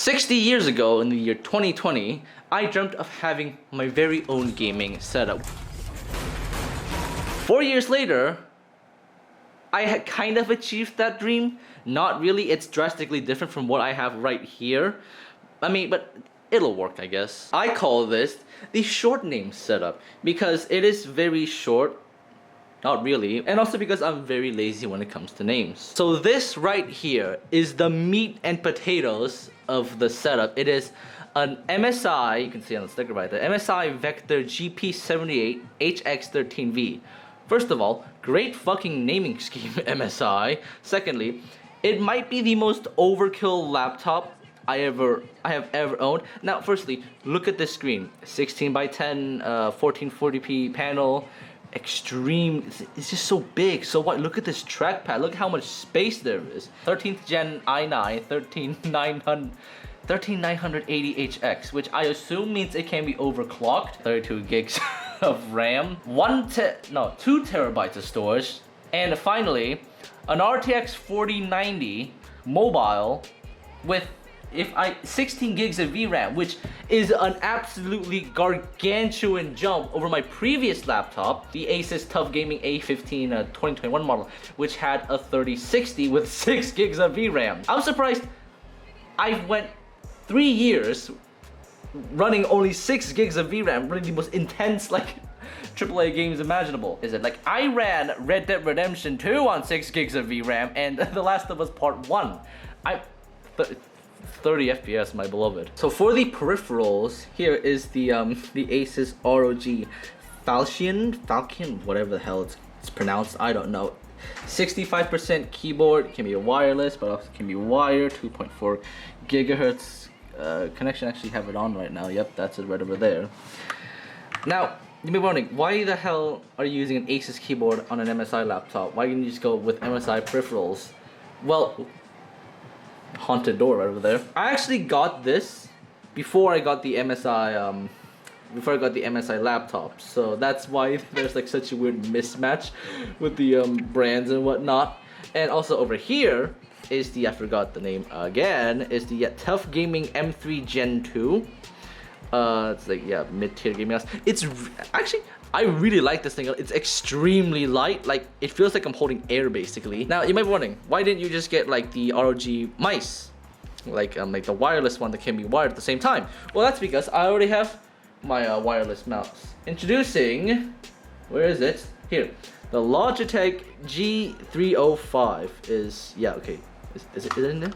60 years ago in the year 2020, I dreamt of having my very own gaming setup. 4 years later, I had kind of achieved that dream. Not really, it's drastically different from what I have right here. I mean, but it'll work, I guess. I call this the Shortnames setup because it is very short. Not really, and also because I'm very lazy when it comes to names. So this right here is the meat and potatoes of the setup. It is an MSI, you can see on the sticker right there, MSI Vector GP78 HX13V. First of all, great fucking naming scheme, MSI. Secondly, it might be the most overkill laptop I have ever owned. Now, firstly, look at this screen. 16 by 10, 1440p panel. Extreme, it's just so big. So what, look at this trackpad, look how much space there is. 13th gen i9 13980HX, which I assume means it can be overclocked. 32 gigs of RAM, 2 terabytes of storage, and finally an RTX 4090 mobile with 16 gigs of VRAM, which is an absolutely gargantuan jump over my previous laptop, the Asus TUF Gaming A15 2021 model, which had a 3060 with 6 gigs of VRAM. I'm surprised I went 3 years running only 6 gigs of VRAM, running the most intense like AAA games imaginable. Is it like I ran Red Dead Redemption 2 on 6 gigs of VRAM and The Last of Us Part 1. 30 FPS, my beloved. So for the peripherals, here is the Asus ROG Falcon, whatever the hell it's pronounced, I don't know. 65% keyboard, can be wireless, but also can be wired. 2.4 gigahertz connection. Actually have it on right now. Yep, that's it right over there. Now, you may be wondering, why the hell are you using an Asus keyboard on an MSI laptop? Why didn't you just go with MSI peripherals? Well, haunted door right over there. I actually got this before I got the MSI laptop, so that's why there's like such a weird mismatch with the brands and whatnot. And also over here is the, I forgot the name again, is the TUF Gaming M3 Gen 2. It's like, yeah, mid-tier gaming house. It's actually, I really like this thing. It's extremely light. Like, it feels like I'm holding air, basically. Now, you might be wondering, why didn't you just get, like, the ROG mice? Like the wireless one that can be wired at the same time? Well, that's because I already have my wireless mouse. Introducing, where is it? Here. The Logitech G305 is, yeah, okay. Is it in there?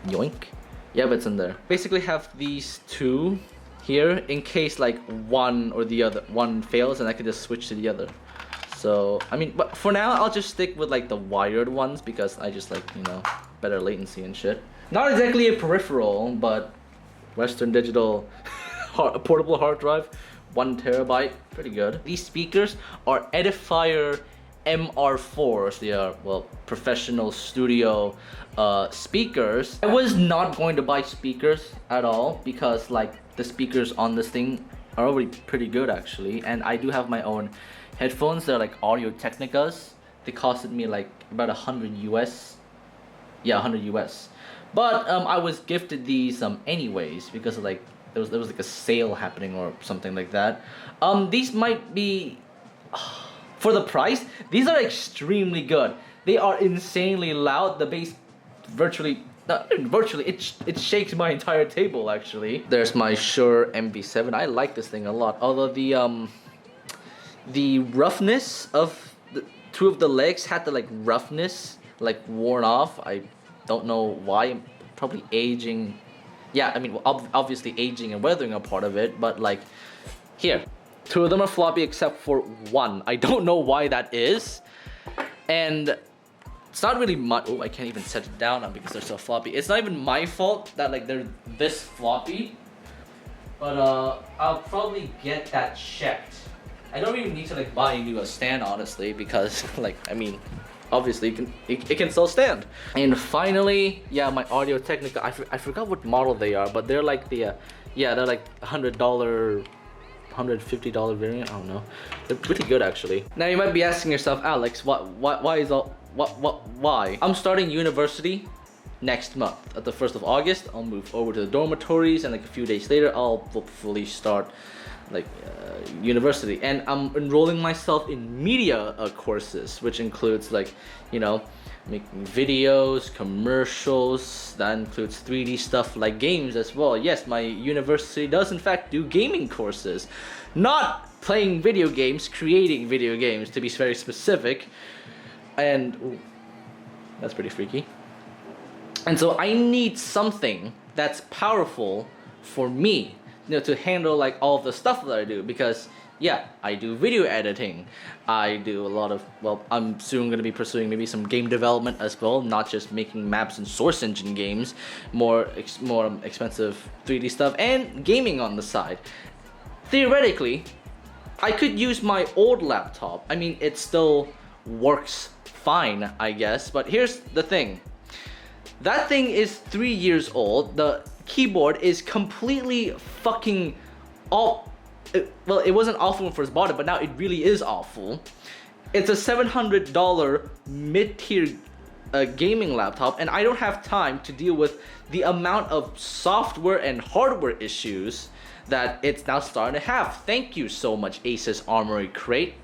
Yoink. Yeah, but it's in there. Basically have these two here in case like one fails, and I can just switch to the other. So I mean, but for now I'll just stick with like the wired ones because I just like, you know, better latency and shit. Not exactly a peripheral, but Western Digital portable hard drive, 1 terabyte, pretty good. These speakers are Edifier MR4s. They are, well, professional studio speakers. I was not going to buy speakers at all because like the speakers on this thing are already pretty good actually, and I do have my own headphones. They're like Audio Technicas. They costed me like about 100 US. Yeah, 100 US. But I was gifted these anyways because like there was like a sale happening or something like that. These might be for the price, these are extremely good. They are insanely loud. The bass it shakes my entire table actually. There's my Shure MV7. I like this thing a lot. Although the roughness of the two of the legs had the like roughness like worn off. I don't know why. Probably aging. Yeah, I mean, obviously aging and weathering are part of it, but like here, 2 of them are floppy except for 1. I don't know why that is. And it's not really my, oh, I can't even set it down now because they're so floppy. It's not even my fault that like they're this floppy. But I'll probably get that checked. I don't even need to like buy a new stand honestly because like, I mean, obviously it can still stand. And finally, yeah, my Audio Technica. I forgot what model they are, but they're like the yeah, they're like $100, $150 variant. I don't know. They're pretty good actually. Now you might be asking yourself, Alex, why is all why? I'm starting university next month. At the 1st of August, I'll move over to the dormitories, and like a few days later, I'll hopefully start like university. And I'm enrolling myself in media courses, which includes like, you know, making videos, commercials. That includes 3D stuff like games as well. Yes, my university does in fact do gaming courses. Not playing video games, creating video games to be very specific. And ooh, that's pretty freaky. And so I need something that's powerful for me, you know, to handle like all of the stuff that I do, because yeah, I do video editing. I do a lot of, well, I'm soon going to be pursuing maybe some game development as well, not just making maps and Source Engine games, more expensive 3D stuff, and gaming on the side. Theoretically, I could use my old laptop. I mean, it still works fine, I guess, but here's the thing. That thing is 3 years old. The keyboard is completely fucking well, it wasn't awful when I first bought it, but now it really is awful. It's a $700 mid-tier gaming laptop, and I don't have time to deal with the amount of software and hardware issues that it's now starting to have. Thank you so much, Asus Armory Crate.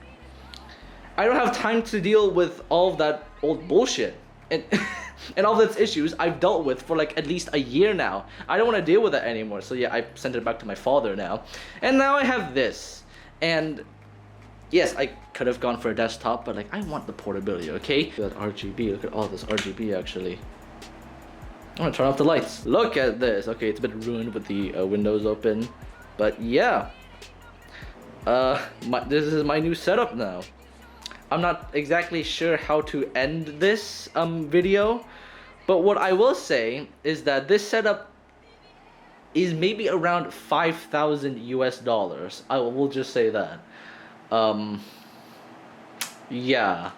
I don't have time to deal with all of that old bullshit. And and all those issues I've dealt with for like at least a year now. I don't want to deal with that anymore. So yeah, I sent it back to my father now. And now I have this. And yes, I could have gone for a desktop, but like I want the portability, okay? Look at that RGB, look at all this RGB actually. I'm gonna turn off the lights. Look at this. Okay, it's a bit ruined with the windows open. But yeah. This is my new setup now. I'm not exactly sure how to end this video, but what I will say is that this setup is maybe around 5,000 US dollars. I will just say that. Yeah.